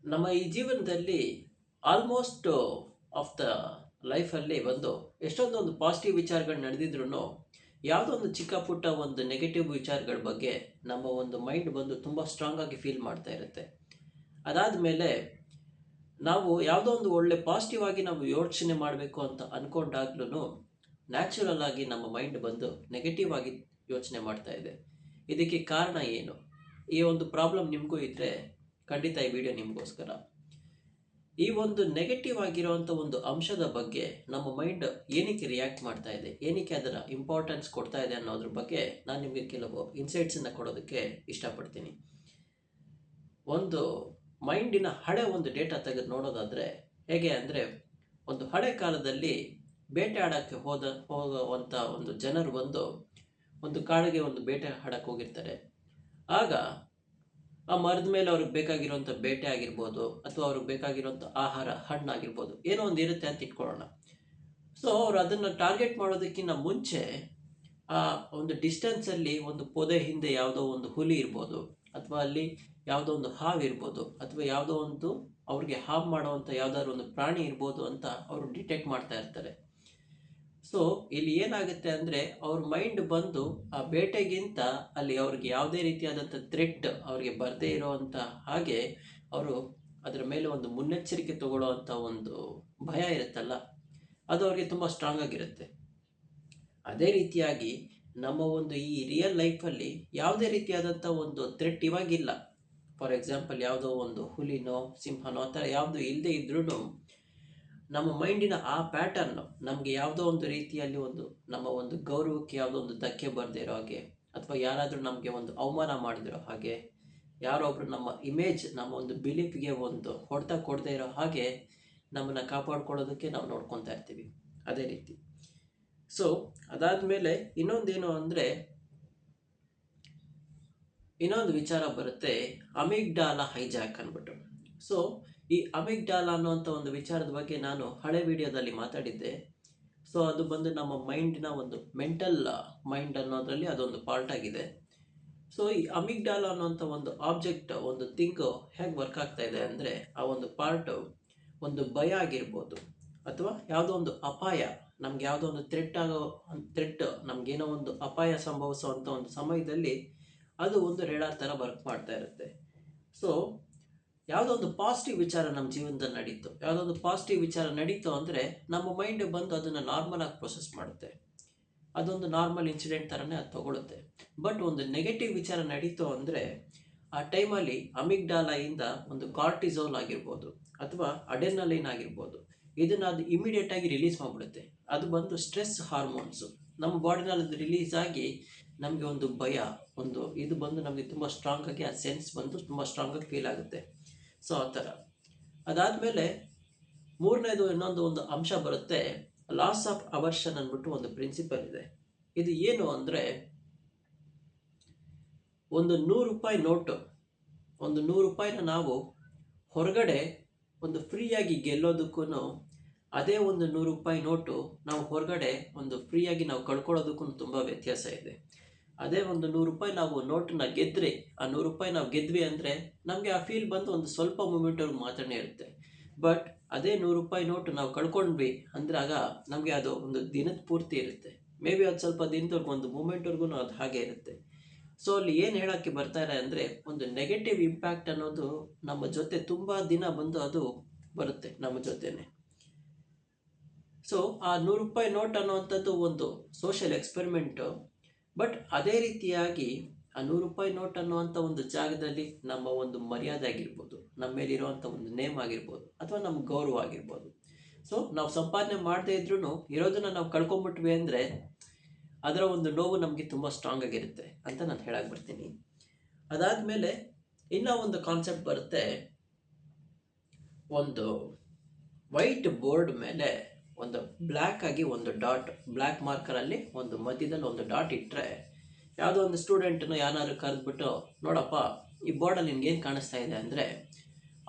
ನಮ್ಮ ಈ ಜೀವನದಲ್ಲಿ ಆಲ್ಮೋಸ್ಟ್ ಆಫ್ ದ ಲೈಫಲ್ಲಿ ಎಷ್ಟೊಂದೊಂದು ಪಾಸಿಟಿವ್ ವಿಚಾರಗಳು ನಡೆದಿದ್ರು ಯಾವುದೋ ಒಂದು ಚಿಕ್ಕ ಪುಟ್ಟ ಒಂದು ನೆಗೆಟಿವ್ ವಿಚಾರಗಳ ಬಗ್ಗೆ ನಮ್ಮ ಒಂದು ಮೈಂಡ್ ತುಂಬ ಸ್ಟ್ರಾಂಗ್ ಆಗಿ ಫೀಲ್ ಮಾಡ್ತಾ ಇರುತ್ತೆ. ಅದಾದಮೇಲೆ ನಾವು ಯಾವುದೋ ಒಂದು ಒಳ್ಳೆ ಪಾಸಿಟಿವ್ ಆಗಿ ನಾವು ಯೋಚನೆ ಮಾಡಬೇಕು ಅಂತ ಅಂದ್ಕೊಂಡಾಗ್ಲೂ ನ್ಯಾಚುರಲ್ ಆಗಿ ನಮ್ಮ ಮೈಂಡ್ ನೆಗೆಟಿವ್ ಆಗಿ ಯೋಚನೆ ಮಾಡ್ತಾ ಇದೆ. ಇದಕ್ಕೆ ಕಾರಣ ಏನು? ಈ ಒಂದು ಪ್ರಾಬ್ಲಮ್ ನಿಮಗೂ ಇದ್ದರೆ ಖಂಡಿತ ಈ ವಿಡಿಯೋ ನಿಮಗೋಸ್ಕರ. ಈ ಒಂದು ನೆಗೆಟಿವ್ ಆಗಿರುವಂಥ ಒಂದು ಅಂಶದ ಬಗ್ಗೆ ನಮ್ಮ ಮೈಂಡ್ ಏನಕ್ಕೆ ರಿಯಾಕ್ಟ್ ಮಾಡ್ತಾ ಇದೆ, ಏನಕ್ಕೆ ಅದರ ಇಂಪಾರ್ಟೆನ್ಸ್ ಕೊಡ್ತಾ ಇದೆ ಅನ್ನೋದ್ರ ಬಗ್ಗೆ ನಾನು ನಿಮಗೆ ಕೆಲವು ಇನ್ಸೈಟ್ಸನ್ನು ಕೊಡೋದಕ್ಕೆ ಇಷ್ಟಪಡ್ತೀನಿ. ಒಂದು ಮೈಂಡಿನ ಹಳೆ ಒಂದು ಡೇಟಾ ತೆಗೆದು ನೋಡೋದಾದರೆ ಹೇಗೆ ಅಂದರೆ, ಒಂದು ಹಳೆ ಕಾಲದಲ್ಲಿ ಬೇಟೆ ಆಡೋಕ್ಕೆ ಹೋಗುವಂಥ ಒಂದು ಜನರು ಒಂದು ಕಾಡಿಗೆ ಒಂದು ಬೇಟೆ ಆಡಕ್ಕೆ ಹೋಗಿರ್ತಾರೆ. ಆಗ ಆ ಮರದ ಮೇಲೆ ಅವ್ರಿಗೆ ಬೇಕಾಗಿರುವಂಥ ಬೇಟೆ ಆಗಿರ್ಬೋದು, ಅಥವಾ ಅವ್ರಿಗೆ ಬೇಕಾಗಿರುವಂಥ ಆಹಾರ ಹಣ್ಣಾಗಿರ್ಬೋದು, ಏನೋ ಒಂದು ಇರುತ್ತೆ ಅಂತ ಇಟ್ಕೊಳ್ಳೋಣ. ಸೊ ಅವ್ರು ಅದನ್ನು ಟಾರ್ಗೆಟ್ ಮಾಡೋದಕ್ಕಿಂತ ಮುಂಚೆ ಆ ಒಂದು ಡಿಸ್ಟೆನ್ಸಲ್ಲಿ ಒಂದು ಪೊದೆ ಹಿಂದೆ ಯಾವುದೋ ಒಂದು ಹುಲಿ ಇರ್ಬೋದು, ಅಥವಾ ಅಲ್ಲಿ ಯಾವುದೋ ಒಂದು ಹಾವು ಇರ್ಬೋದು, ಅಥವಾ ಯಾವುದೋ ಒಂದು ಅವ್ರಿಗೆ ಹಾಮ್ ಮಾಡುವಂಥ ಯಾವುದಾದ್ರು ಒಂದು ಪ್ರಾಣಿ ಇರ್ಬೋದು ಅಂತ ಅವರು ಡಿಟೆಕ್ಟ್ ಮಾಡ್ತಾ ಇರ್ತಾರೆ. ಸೊ ಇಲ್ಲಿ ಏನಾಗುತ್ತೆ ಅಂದರೆ, ಅವ್ರ ಮೈಂಡ್ ಆ ಬೇಟೆಗಿಂತ ಅಲ್ಲಿ ಅವ್ರಿಗೆ ಯಾವುದೇ ರೀತಿಯಾದಂಥ ಥ್ರೆಟ್ ಅವ್ರಿಗೆ ಬರದೇ ಇರೋವಂಥ ಹಾಗೆ ಅವರು ಅದರ ಮೇಲೆ ಒಂದು ಮುನ್ನೆಚ್ಚರಿಕೆ ತಗೊಳ್ಳೋವಂಥ ಒಂದು ಭಯ ಇರುತ್ತಲ್ಲ, ಅದು ಅವ್ರಿಗೆ ತುಂಬ ಸ್ಟ್ರಾಂಗ್ ಆಗಿರುತ್ತೆ. ಅದೇ ರೀತಿಯಾಗಿ ನಮ್ಮ ಒಂದು ಈ ರಿಯಲ್ ಲೈಫಲ್ಲಿ ಯಾವುದೇ ರೀತಿಯಾದಂಥ ಒಂದು ಥ್ರೆಟ್ ಇವಾಗಿಲ್ಲ. ಫಾರ್ ಎಕ್ಸಾಂಪಲ್ ಯಾವುದೋ ಒಂದು ಹುಲಿನೋ ಸಿಂಹನೋ ಆ ಥರ ಯಾವುದು ಇಲ್ಲದೆ ಇದ್ರೂ ನಮ್ಮ ಮೈಂಡಿನ ಆ ಪ್ಯಾಟರ್ನ್ ನಮಗೆ ಯಾವುದೋ ಒಂದು ರೀತಿಯಲ್ಲಿ ನಮ್ಮ ಒಂದು ಗೌರವಕ್ಕೆ ಯಾವುದೋ ಒಂದು ಧಕ್ಕೆ ಬರದೇ ಇರೋ ಹಾಗೆ, ಅಥವಾ ಯಾರಾದರೂ ನಮಗೆ ಒಂದು ಅವಮಾನ ಮಾಡಿದಿರೋ ಹಾಗೆ, ಯಾರೊಬ್ಬರು ನಮ್ಮ ಇಮೇಜ್ ನಮ್ಮ ಒಂದು ಬಿಲೀಫ್ಗೆ ಒಂದು ಹೊಡೆತ ಕೊಡದೇ ಇರೋ ಹಾಗೆ ನಮ್ಮನ್ನು ಕಾಪಾಡ್ಕೊಳ್ಳೋದಕ್ಕೆ ನಾವು ನೋಡ್ಕೊತಾ ಇರ್ತೀವಿ. ಅದೇ ರೀತಿ ಸೊ ಅದಾದಮೇಲೆ ಇನ್ನೊಂದೇನು ಅಂದರೆ, ಇನ್ನೊಂದು ವಿಚಾರ ಬರುತ್ತೆ, ಅಮಿಗ್ಡಾಲಾ ಹೈಜಾಕ್ ಅಂದ್ಬಿಟ್ಟು. ಸೊ ಈ ಅಮಿಗ್ಡಾಲಾ ಅನ್ನೋಂಥ ಒಂದು ವಿಚಾರದ ಬಗ್ಗೆ ನಾನು ಹಳೆ ವಿಡಿಯೋದಲ್ಲಿ ಮಾತಾಡಿದ್ದೆ. ಸೊ ಅದು ನಮ್ಮ ಮೈಂಡಿನ ಒಂದು ಮೆಂಟಲ್ ಮೈಂಡ್ ಅನ್ನೋದರಲ್ಲಿ ಅದೊಂದು ಪಾರ್ಟ್ ಆಗಿದೆ. ಸೊ ಈ ಅಮಿಗ್ಡಾಲಾ ಅನ್ನೋಂಥ ಒಂದು ಆಬ್ಜೆಕ್ಟ್, ಒಂದು ಥಿಂಕ್ ಹೇಗೆ ವರ್ಕ್ ಆಗ್ತಾ ಇದೆ ಅಂದರೆ, ಆ ಒಂದು ಪಾರ್ಟು ಒಂದು ಭಯ ಆಗಿರ್ಬೋದು, ಅಥವಾ ಯಾವುದೋ ಒಂದು ಅಪಾಯ, ನಮ್ಗೆ ಯಾವುದೋ ಒಂದು ಥ್ರೆಟ್ ನಮಗೇನೋ ಒಂದು ಅಪಾಯ ಸಂಭವಿಸುವಂಥ ಒಂದು ಸಮಯದಲ್ಲಿ ಅದು ಒಂದು ರೇಡಾರ್ ಥರ ವರ್ಕ್ ಮಾಡ್ತಾ ಇರುತ್ತೆ. ಸೊ ಯಾವುದೋ ಒಂದು ಪಾಸಿಟಿವ್ ವಿಚಾರ ನಮ್ಮ ಜೀವನದಲ್ಲಿ ನಡೀತು, ಯಾವುದೋ ಒಂದು ಪಾಸಿಟಿವ್ ವಿಚಾರ ನಡೀತು ಅಂದರೆ ನಮ್ಮ ಮೈಂಡ್ ಅದನ್ನು ನಾರ್ಮಲ್ ಆಗಿ ಪ್ರೊಸೆಸ್ ಮಾಡುತ್ತೆ. ಅದೊಂದು ನಾರ್ಮಲ್ ಇನ್ಸಿಡೆಂಟ್ ಥರನೇ ಅದು ತಗೊಳುತ್ತೆ. ಬಟ್ ಒಂದು ನೆಗೆಟಿವ್ ವಿಚಾರ ನಡೀತು ಅಂದರೆ ಆ ಟೈಮಲ್ಲಿ ಅಮಿಗ್ಡಾಲಾಯಿಂದ ಒಂದು ಕಾರ್ಟಿಸೋಲ್ ಆಗಿರ್ಬೋದು, ಅಥವಾ ಅಡೆನಲೈನ್ ಆಗಿರ್ಬೋದು, ಇದನ್ನು ಅದು ಇಮಿಡಿಯೇಟಾಗಿ ರಿಲೀಸ್ ಮಾಡಿಬಿಡುತ್ತೆ. ಅದು ಸ್ಟ್ರೆಸ್ ಹಾರ್ಮೋನ್ಸು ನಮ್ಮ ಬಾಡಿನಲ್ಲಿ ಅದು ರಿಲೀಸ್ ಆಗಿ ನಮಗೆ ಒಂದು ಭಯ, ಇದು ನಮಗೆ ತುಂಬ ಸ್ಟ್ರಾಂಗ್ ಆಗಿ ಆ ಸೆನ್ಸ್ ತುಂಬ ಸ್ಟ್ರಾಂಗ್ ಆಗಿ ಫೀಲ್ ಆಗುತ್ತೆ. ಸೊ ಆ ಥರ. ಅದಾದಮೇಲೆ ಮೂರನೇದು ಇನ್ನೊಂದು ಅಂಶ ಬರುತ್ತೆ, ಲಾಸ್ ಆಫ್ ಅವರ್ಷನ್ ಅಂದ್ಬಿಟ್ಟು ಒಂದು ಪ್ರಿನ್ಸಿಪಲ್ ಇದೆ. ಇದು ಏನು ಅಂದರೆ, ಒಂದು 100 ರೂಪಾಯಿ ನೋಟು, ಒಂದು 100 ರೂಪಾಯಿನ ನಾವು ಹೊರಗಡೆ ಒಂದು ಫ್ರೀಯಾಗಿ ಗೆಲ್ಲೋದಕ್ಕೂ, ಅದೇ ಒಂದು 100 ರೂಪಾಯಿ ನೋಟು ನಾವು ಹೊರಗಡೆ ಒಂದು ಫ್ರೀಯಾಗಿ ನಾವು ಕಳ್ಕೊಳ್ಳೋದಕ್ಕೂ ತುಂಬ ವ್ಯತ್ಯಾಸ ಇದೆ. ಅದೇ ಒಂದು 100 ರೂಪಾಯಿ ನಾವು ನೋಟನ್ನ ಗೆದ್ದರೆ, ಆ 100 ರೂಪಾಯಿ ನಾವು ಗೆದ್ವಿ ಅಂದರೆ ನಮಗೆ ಆ ಫೀಲ್ ಒಂದು ಸ್ವಲ್ಪ ಮೂಮೆಂಟ್ವರೆಗೂ ಮಾತ್ರನೇ ಇರುತ್ತೆ. ಬಟ್ ಅದೇ 100 ರೂಪಾಯಿ ನೋಟು ನಾವು ಕಳ್ಕೊಂಡ್ವಿ ಅಂದರೆ ಆಗ ನಮಗೆ ಅದು ಒಂದು ದಿನದ ಪೂರ್ತಿ ಇರುತ್ತೆ. ಮೇ ಬಿ ಅದು ಸ್ವಲ್ಪ ದಿನದವರೆಗೂ, ಒಂದು ಮೂಮೆಂಟ್ವರೆಗೂ ಅದು ಹಾಗೆ ಇರುತ್ತೆ. ಸೊ ಅಲ್ಲಿ ಏನು ಹೇಳೋಕ್ಕೆ ಬರ್ತಾರೆ ಅಂದರೆ, ಒಂದು ನೆಗೆಟಿವ್ ಇಂಪ್ಯಾಕ್ಟ್ ಅನ್ನೋದು ನಮ್ಮ ಜೊತೆ ತುಂಬ ದಿನ ಅದು ಬರುತ್ತೆ ನಮ್ಮ ಜೊತೆನೆ. ಸೊ ಆ 100 ರೂಪಾಯಿ ನೋಟ್ ಅನ್ನುವಂಥದ್ದು ಒಂದು ಸೋಷಿಯಲ್ ಎಕ್ಸ್ಪೆರಿಮೆಂಟು. ಬಟ್ ಅದೇ ರೀತಿಯಾಗಿ ಆ 100 ರೂಪಾಯಿ ನೋಟ್ ಅನ್ನುವಂಥ ಒಂದು ಜಾಗದಲ್ಲಿ ನಮ್ಮ ಒಂದು ಮರ್ಯಾದೆ ಆಗಿರ್ಬೋದು, ನಮ್ಮ ಮೇಲಿರುವಂಥ ಒಂದು ನೇಮ್ ಆಗಿರ್ಬೋದು, ಅಥವಾ ನಮ್ಮ ಗೌರವ ಆಗಿರ್ಬೋದು. ಸೊ ನಾವು ಸಂಪಾದನೆ ಮಾಡದೇ ಇದ್ರೂ ಇರೋದನ್ನು ನಾವು ಕಳ್ಕೊಂಬಿಟ್ವಿ ಅಂದರೆ ಅದರ ಒಂದು ನೋವು ನಮಗೆ ತುಂಬ ಸ್ಟ್ರಾಂಗ್ ಆಗಿರುತ್ತೆ ಅಂತ ನಾನು ಹೇಳಕ್ಕೆ ಬರ್ತೀನಿ. ಅದಾದಮೇಲೆ ಇನ್ನೂ ಒಂದು ಕಾನ್ಸೆಪ್ಟ್ ಬರುತ್ತೆ, ಒಂದು ವೈಟ್ ಬೋರ್ಡ್ ಮೇಲೆ ಒಂದು ಬ್ಲ್ಯಾಕ್ ಆಗಿ ಒಂದು ಡಾಟ್, ಬ್ಲ್ಯಾಕ್ ಮಾರ್ಕರಲ್ಲಿ ಒಂದು ಮಧ್ಯದಲ್ಲಿ ಒಂದು ಡಾಟ್ ಇಟ್ಟರೆ, ಯಾವುದೋ ಒಂದು ಸ್ಟೂಡೆಂಟನ್ನು ಯಾರಾದ್ರು ಕರೆದ್ಬಿಟ್ಟು, ನೋಡಪ್ಪ ಈ ಬೋರ್ಡಲ್ಲಿ ನಿಮ್ಗೇನು ಕಾಣಿಸ್ತಾ ಇದೆ ಅಂದರೆ,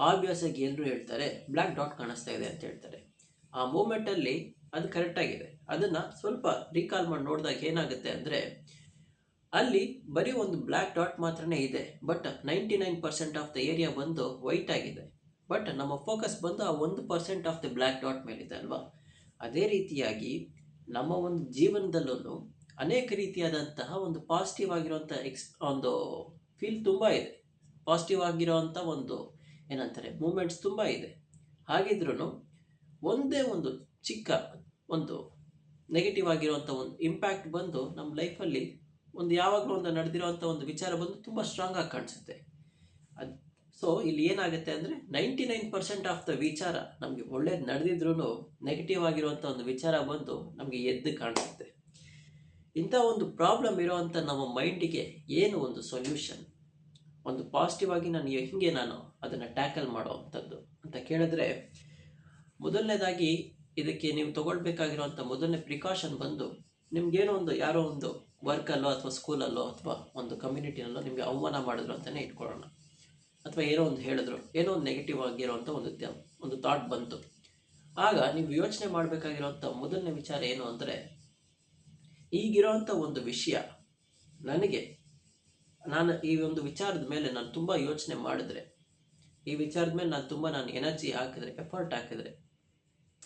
ಆಬ್ವಿಯಸ್ ಆಗಿ ಎಲ್ಲರೂ ಹೇಳ್ತಾರೆ ಬ್ಲ್ಯಾಕ್ ಡಾಟ್ ಕಾಣಿಸ್ತಾ ಇದೆ ಅಂತ ಹೇಳ್ತಾರೆ. ಆ ಮೂಮೆಂಟಲ್ಲಿ ಅದು ಕರೆಕ್ಟಾಗಿದೆ. ಅದನ್ನು ಸ್ವಲ್ಪ ರೀಕಾಲ್ ಮಾಡಿ ನೋಡಿದಾಗ ಏನಾಗುತ್ತೆ ಅಂದರೆ, ಅಲ್ಲಿ ಬರೀ ಒಂದು ಬ್ಲ್ಯಾಕ್ ಡಾಟ್ ಮಾತ್ರನೇ ಇದೆ, but 99% of the area white ಆಗಿದೆ. ಬಟ್ ನಮ್ಮ ಫೋಕಸ್ ಬಂದು ಆ 1% ಆಫ್ ದಿ ಬ್ಲ್ಯಾಕ್ ಡಾಟ್ ಮೇಲಿದೆ ಅಲ್ವಾ. ಅದೇ ರೀತಿಯಾಗಿ ನಮ್ಮ ಒಂದು ಜೀವನದಲ್ಲೂ ಅನೇಕ ರೀತಿಯಾದಂತಹ ಒಂದು ಪಾಸಿಟಿವ್ ಆಗಿರುವಂಥ ಒಂದು ಫೀಲ್ ತುಂಬ ಇದೆ, ಪಾಸಿಟಿವ್ ಆಗಿರೋವಂಥ ಒಂದು ಏನಂತಾರೆ ಮೂಮೆಂಟ್ಸ್ ತುಂಬ ಇದೆ. ಹಾಗಿದ್ರೂ ಒಂದೇ ಒಂದು ಚಿಕ್ಕ ಒಂದು ನೆಗೆಟಿವ್ ಆಗಿರುವಂಥ ಒಂದು ಇಂಪ್ಯಾಕ್ಟ್ ಬಂದು ನಮ್ಮ ಲೈಫಲ್ಲಿ ಒಂದು ಯಾವಾಗಲೂ ಒಂದು ನಡೆದಿರೋವಂಥ ಒಂದು ವಿಚಾರ ಬಂದು ತುಂಬ ಸ್ಟ್ರಾಂಗ್ ಆಗಿ ಕಾಣಿಸುತ್ತೆ. ಅದು ಸೊ ಇಲ್ಲಿ ಏನಾಗುತ್ತೆ ಅಂದರೆ 99% ಆಫ್ ದ ವಿಚಾರ ನಮಗೆ ಒಳ್ಳೇದು ನಡೆದಿದ್ರೂ ನೆಗೆಟಿವ್ ಆಗಿರುವಂಥ ಒಂದು ವಿಚಾರ ಬಂದು ನಮಗೆ ಎದ್ದು ಕಾಣಿಸುತ್ತೆ. ಇಂಥ ಒಂದು ಪ್ರಾಬ್ಲಮ್ ಇರೋವಂಥ ನಮ್ಮ ಮೈಂಡಿಗೆ ಏನು ಒಂದು ಸೊಲ್ಯೂಷನ್, ಒಂದು ಪಾಸಿಟಿವ್ ಆಗಿ ನಾನು ಅದನ್ನು ಟ್ಯಾಕಲ್ ಮಾಡೋವಂಥದ್ದು ಅಂತ ಕೇಳಿದ್ರೆ, ಮೊದಲನೇದಾಗಿ ಇದಕ್ಕೆ ನೀವು ತಗೊಳ್ಬೇಕಾಗಿರುವಂಥ ಮೊದಲನೇ ಪ್ರಿಕಾಷನ್ ಬಂದು ನಿಮ್ಗೇನೋ ಒಂದು ಯಾರೋ ಒಂದು ವರ್ಕಲ್ಲೋ ಅಥವಾ ಸ್ಕೂಲಲ್ಲೋ ಅಥವಾ ಒಂದು ಕಮ್ಯುನಿಟಿನಲ್ಲೋ ನಿಮಗೆ ಅವಮಾನ ಮಾಡಿದ್ರು ಅಂತಲೇ ಇಟ್ಕೊಳ್ಳೋಣ, ಅಥವಾ ಏನೋ ಒಂದು ಹೇಳಿದ್ರು, ಏನೋ ಒಂದು ನೆಗೆಟಿವ್ ಆಗಿರೋವಂಥ ಒಂದು ಥಾಟ್ ಬಂತು. ಆಗ ನೀವು ಯೋಚನೆ ಮಾಡಬೇಕಾಗಿರೋವಂಥ ಮೊದಲನೇ ವಿಚಾರ ಏನು ಅಂದರೆ, ಈಗಿರೋವಂಥ ಒಂದು ವಿಷಯ ನಾನು ಈ ಒಂದು ವಿಚಾರದ ಮೇಲೆ ನಾನು ತುಂಬ ಯೋಚನೆ ಮಾಡಿದ್ರೆ, ಈ ವಿಚಾರದ ಮೇಲೆ ನಾನು ಎನರ್ಜಿ ಹಾಕಿದ್ರೆ, ಎಫರ್ಟ್ ಹಾಕಿದ್ರೆ,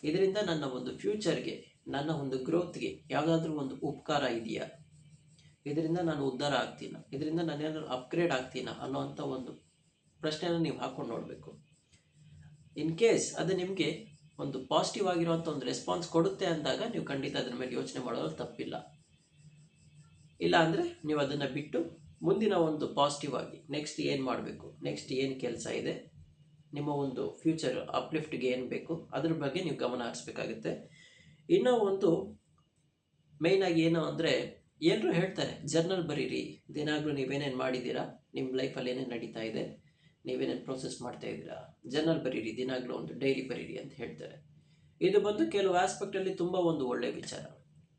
ಇದರಿಂದ ನನ್ನ ಒಂದು ಫ್ಯೂಚರ್ಗೆ, ನನ್ನ ಒಂದು ಗ್ರೋತ್ಗೆ ಯಾವುದಾದ್ರೂ ಒಂದು ಉಪಕಾರ ಇದೆಯಾ, ಇದರಿಂದ ನಾನು ಉದ್ಧಾರ ಆಗ್ತೀನ, ಇದರಿಂದ ನಾನೇನಾದ್ರು ಅಪ್ಗ್ರೇಡ್ ಆಗ್ತೀನ ಅನ್ನೋವಂಥ ಒಂದು ಪ್ರಶ್ನೆನ ನೀವು ಹಾಕ್ಕೊಂಡು ನೋಡಬೇಕು. ಇನ್ ಕೇಸ್ ಅದು ನಿಮಗೆ ಒಂದು ಪಾಸಿಟಿವ್ ಆಗಿರುವಂಥ ಒಂದು ರೆಸ್ಪಾನ್ಸ್ ಕೊಡುತ್ತೆ ಅಂದಾಗ ನೀವು ಖಂಡಿತ ಅದ್ರ ಮೇಲೆ ಯೋಚನೆ ಮಾಡೋದು ತಪ್ಪಿಲ್ಲ. ಇಲ್ಲ ಅಂದರೆ ನೀವು ಅದನ್ನು ಬಿಟ್ಟು ಮುಂದಿನ ಒಂದು ಪಾಸಿಟಿವ್ ಆಗಿ ನೆಕ್ಸ್ಟ್ ಏನು ಮಾಡಬೇಕು, ನೆಕ್ಸ್ಟ್ ಏನು ಕೆಲಸ ಇದೆ, ನಿಮ್ಮ ಒಂದು ಫ್ಯೂಚರ್ ಅಪ್ಲಿಫ್ಟ್ಗೆ ಏನು ಬೇಕು ಅದ್ರ ಬಗ್ಗೆ ನೀವು ಗಮನ ಹರಿಸ್ಬೇಕಾಗುತ್ತೆ. ಇನ್ನೂ ಒಂದು ಮೇಯ್ನಾಗಿ ಏನು ಅಂದರೆ, ಎಲ್ಲರೂ ಹೇಳ್ತಾರೆ ಜರ್ನಲ್ ಬರೀರಿ, ದಿನಾಗಲೂ ನೀವೇನೇನು ಮಾಡಿದ್ದೀರಾ, ನಿಮ್ಮ ಲೈಫಲ್ಲಿ ಏನೇನು ನಡೀತಾ ಇದೆ, ನೀವೇನೇನು ಪ್ರೋಸೆಸ್ ಮಾಡ್ತಾ ಇದ್ದೀರಾ, ಜರ್ನಲ್ ಬರೀರಿ, ದಿನಾಗಲೂ ಒಂದು ಡೈರಿ ಬರೀರಿ ಅಂತ ಹೇಳ್ತಾರೆ. ಇದು ಬಂದು ಕೆಲವು ಆಸ್ಪೆಕ್ಟಲ್ಲಿ ತುಂಬ ಒಂದು ಒಳ್ಳೆಯ ವಿಚಾರ.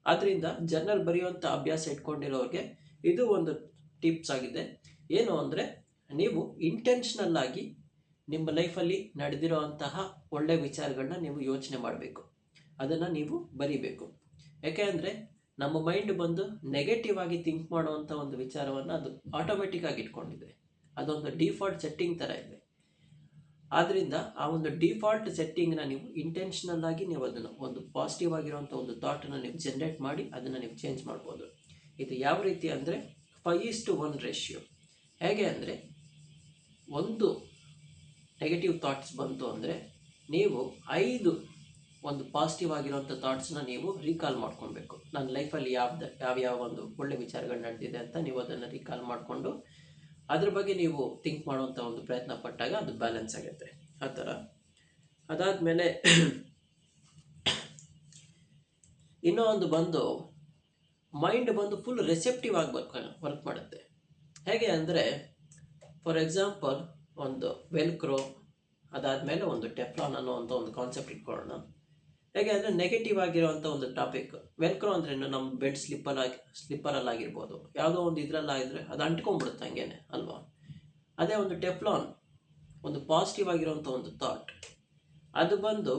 ಆದ್ದರಿಂದ ಜರ್ನಲ್ ಬರೆಯುವಂಥ ಅಭ್ಯಾಸ ಇಟ್ಕೊಂಡಿರೋರಿಗೆ ಇದು ಒಂದು ಟಿಪ್ಸ್ ಆಗಿದೆ. ಏನು ಅಂದರೆ, ನೀವು ಇಂಟೆನ್ಷನಲ್ ಆಗಿ ನಿಮ್ಮ ಲೈಫಲ್ಲಿ ನಡೆದಿರೋ ಅಂತಹ ಒಳ್ಳೆಯ ವಿಚಾರಗಳನ್ನ ನೀವು ಯೋಚನೆ ಮಾಡಬೇಕು, ಅದನ್ನು ನೀವು ಬರಿಬೇಕು. ಯಾಕೆ ಅಂದರೆ ನಮ್ಮ ಮೈಂಡ್ ಬಂದು ನೆಗೆಟಿವ್ ಆಗಿ ಥಿಂಕ್ ಮಾಡುವಂಥ ಒಂದು ವಿಚಾರವನ್ನು ಅದು ಆಟೋಮೆಟಿಕ್ ಆಗಿ ಇಟ್ಕೊಂಡಿದೆ, ಅದೊಂದು ಡಿಫಾಲ್ಟ್ ಸೆಟ್ಟಿಂಗ್ ಥರ ಇದೆ. ಆದ್ದರಿಂದ ಆ ಒಂದು ಡಿಫಾಲ್ಟ್ ಸೆಟ್ಟಿಂಗ್ನ ನೀವು ಇಂಟೆನ್ಷನಲ್ ಆಗಿ ನೀವು ಅದನ್ನು ಒಂದು ಪಾಸಿಟಿವ್ ಆಗಿರುವಂಥ ಒಂದು ಥಾಟನ್ನು ನೀವು ಜನ್ರೇಟ್ ಮಾಡಿ ಅದನ್ನು ನೀವು ಚೇಂಜ್ ಮಾಡ್ಬೋದು. ಇದು ಯಾವ ರೀತಿ ಅಂದರೆ 5:1 ರೇಷಿಯೋ. ಹೇಗೆ ಅಂದರೆ, ಒಂದು ನೆಗೆಟಿವ್ ಥಾಟ್ಸ್ ಬಂತು ಅಂದರೆ ನೀವು 5 ಒಂದು ಪಾಸಿಟಿವ್ ಆಗಿರುವಂಥ ಥಾಟ್ಸ್ನ ನೀವು ರೀಕಾಲ್ ಮಾಡ್ಕೊಳ್ಬೇಕು. ನನ್ನ ಲೈಫಲ್ಲಿ ಯಾವ ಒಂದು ಒಳ್ಳೆ ವಿಚಾರಗಳು ನಡೆದಿದೆ ಅಂತ ನೀವು ಅದನ್ನು ರೀಕಾಲ್ ಮಾಡಿಕೊಂಡು ಅದ್ರ ಬಗ್ಗೆ ನೀವು ಥಿಂಕ್ ಮಾಡುವಂಥ ಒಂದು ಪ್ರಯತ್ನ ಪಟ್ಟಾಗ ಅದು ಬ್ಯಾಲೆನ್ಸ್ ಆಗುತ್ತೆ. ಆ ಥರ ಅದಾದಮೇಲೆ ಇನ್ನೂ ಒಂದು ಬಂದು ಮೈಂಡ್ ಬಂದು ಫುಲ್ ರೆಸೆಪ್ಟಿವ್ ಆಗಿ ವರ್ಕ್ ಮಾಡುತ್ತೆ. ಹೇಗೆ ಅಂದರೆ, ಫಾರ್ ಎಕ್ಸಾಂಪಲ್ ಒಂದು ವೆಲ್ಕ್ರೋ, ಅದಾದಮೇಲೆ ಒಂದು ಟೆಫ್ಲಾನ್ ಅನ್ನೋವಂಥ ಒಂದು ಕಾನ್ಸೆಪ್ಟ್ ಇಟ್ಕೊಳ್ಳೋಣ. ಹೇಗೆ ಅಂದರೆ, ನೆಗೆಟಿವ್ ಆಗಿರೋವಂಥ ಒಂದು ಟಾಪಿಕ್ ವೆಲ್ಕ್ರೋ ಅಂದ್ರೆ ನಮ್ಮ ಬೆಡ್ ಸ್ಲಿಪ್ಪರಲ್ಲಾಗಿರ್ಬೋದು, ಯಾವುದೋ ಒಂದು ಇದರಲ್ಲಾಗಿದ್ರೆ ಅದು ಅಂಟ್ಕೊಂಡ್ಬಿಡುತ್ತೆ ಹಂಗೇನೆ ಅಲ್ವಾ. ಅದೇ ಒಂದು ಟೆಫ್ಲಾನ್ ಒಂದು ಪಾಸಿಟಿವ್ ಆಗಿರೋವಂಥ ಒಂದು ಥಾಟ್, ಅದು ಬಂದು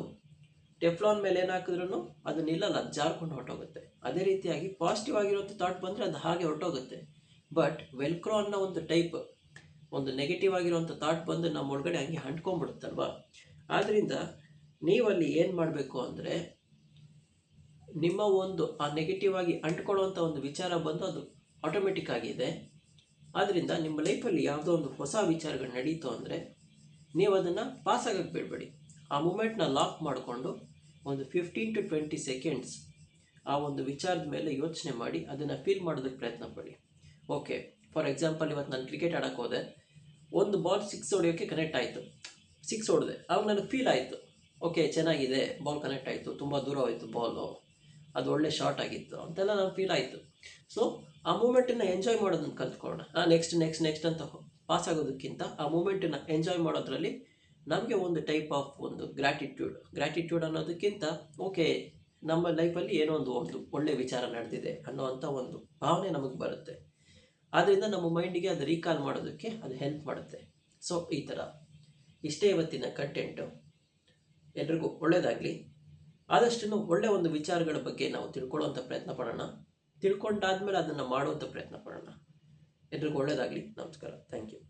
ಟೆಫ್ಲಾನ್ ಮೇಲೆ ಏನು ಹಾಕಿದ್ರೂ ಅದು ನಿಲ್ಲಲ್ಲ, ಅದು ಜಾರ್ಕೊಂಡು ಹೊರಟೋಗುತ್ತೆ. ಅದೇ ರೀತಿಯಾಗಿ ಪಾಸಿಟಿವ್ ಆಗಿರೋಂಥ ಥಾಟ್ ಬಂದರೆ ಅದು ಹಾಗೆ ಹೊರಟೋಗುತ್ತೆ. ಬಟ್ ವೆಲ್ಕ್ರೋ ಅನ್ನೋ ಒಂದು ಟೈಪ್ ಒಂದು ನೆಗೆಟಿವ್ ಆಗಿರೋಂಥ ಥಾಟ್ ಬಂದು ನಮ್ಮ ಒಳಗಡೆ ಹಂಗೆ ಅಂಟ್ಕೊಂಡ್ಬಿಡುತ್ತಲ್ವ. ಆದ್ದರಿಂದ ನೀವಲ್ಲಿ ಏನು ಮಾಡಬೇಕು ಅಂದರೆ, ನಿಮ್ಮ ಒಂದು ಆ ನೆಗೆಟಿವ್ ಆಗಿ ಅಂಟ್ಕೊಳ್ಳುವಂಥ ಒಂದು ವಿಚಾರ ಬಂದು ಅದು ಆಟೋಮೆಟಿಕ್ ಆಗಿದೆ. ಆದ್ದರಿಂದ ನಿಮ್ಮ ಲೈಫಲ್ಲಿ ಯಾವುದೋ ಒಂದು ಹೊಸ ವಿಚಾರಗಳು ನಡೀತು ಅಂದರೆ ನೀವು ಅದನ್ನು ಪಾಸ್ ಆಗೋಕ್ಕೆ ಬಿಡಬೇಡಿ. ಆ ಮೂಮೆಂಟ್ನ ಲಾಕ್ ಮಾಡಿಕೊಂಡು ಒಂದು 15 to 20 ಸೆಕೆಂಡ್ಸ್ ಆ ಒಂದು ವಿಚಾರದ ಮೇಲೆ ಯೋಚನೆ ಮಾಡಿ ಅದನ್ನು ಫೀಲ್ ಮಾಡೋದಕ್ಕೆ ಪ್ರಯತ್ನ ಪಡಿ. ಓಕೆ, ಫಾರ್ ಎಕ್ಸಾಂಪಲ್ ಇವತ್ತು ನಾನು ಕ್ರಿಕೆಟ್ ಆಡೋಕ್ಕೆ ಹೋದೆ, ಒಂದು ಬಾಲ್ 6 ಹೊಡೆಯೋಕ್ಕೆ ಕನೆಕ್ಟ್ ಆಯಿತು, 6 ಹೊಡೆದೆ, ಆವಾಗ ನನಗೆ ಫೀಲ್ ಆಯಿತು, ಓಕೆ ಚೆನ್ನಾಗಿದೆ, ಬಾಲ್ ಕನೆಕ್ಟ್ ಆಯಿತು, ತುಂಬ ದೂರ ಹೋಯಿತು ಬಾಲು, ಅದು ಒಳ್ಳೆ ಶಾರ್ಟ್ ಆಗಿತ್ತು ಅಂತೆಲ್ಲ ನಾನು ಫೀಲ್ ಆಯಿತು. ಸೊ ಆ ಮೂಮೆಂಟನ್ನು ಎಂಜಾಯ್ ಮಾಡೋದನ್ನು ಕಲ್ತ್ಕೊಳ್ಳೋಣ. ನೆಕ್ಸ್ಟ್ ಅಂತ ಪಾಸ್ ಆಗೋದಕ್ಕಿಂತ ಆ ಮೂಮೆಂಟನ್ನು ಎಂಜಾಯ್ ಮಾಡೋದ್ರಲ್ಲಿ ನಮಗೆ ಒಂದು ಟೈಪ್ ಆಫ್ ಒಂದು ಗ್ರ್ಯಾಟಿಟ್ಯೂಡ್ ಅನ್ನೋದಕ್ಕಿಂತ ಓಕೆ ನಮ್ಮ ಲೈಫಲ್ಲಿ ಏನೋ ಒಂದು ಒಳ್ಳೆ ವಿಚಾರ ನಡೆದಿದೆ ಅನ್ನೋವಂಥ ಒಂದು ಭಾವನೆ ನಮಗೆ ಬರುತ್ತೆ. ಆದ್ದರಿಂದ ನಮ್ಮ ಮೈಂಡಿಗೆ ಅದು ರೀಕಾಲ್ ಮಾಡೋದಕ್ಕೆ ಅದು ಹೆಲ್ಪ್ ಮಾಡುತ್ತೆ. ಸೊ ಈ ಥರ ಇಷ್ಟೇ ಇವತ್ತಿನ ಕಂಟೆಂಟು. ಎಲ್ರಿಗೂ ಒಳ್ಳೆಯದಾಗಲಿ. ಆದಷ್ಟು ಒಳ್ಳೆಯ ಒಂದು ವಿಚಾರಗಳ ಬಗ್ಗೆ ನಾವು ತಿಳ್ಕೊಳ್ಳೋವಂಥ ಪ್ರಯತ್ನ ಪಡೋಣ. ತಿಳ್ಕೊಂಡಾದ್ಮೇಲೆ ಅದನ್ನು ಮಾಡುವಂಥ ಪ್ರಯತ್ನ ಪಡೋಣ. ಎಲ್ರಿಗೂ ಒಳ್ಳೆಯದಾಗಲಿ. ನಮಸ್ಕಾರ. Thank you.